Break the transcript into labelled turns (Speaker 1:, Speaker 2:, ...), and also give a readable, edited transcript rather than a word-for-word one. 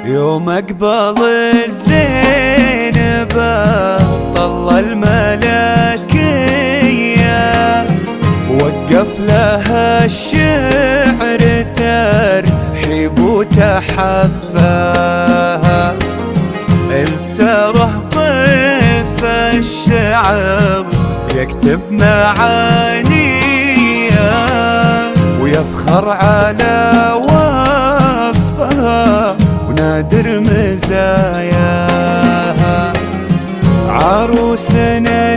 Speaker 1: يوم اقبل الزينبة طل الملكية وقف لها الشعر ترحيب وتحفاها، التسره ضيف الشعر يكتب معانيها ويفخر على وصفها ونادر مزاياها. عروسنا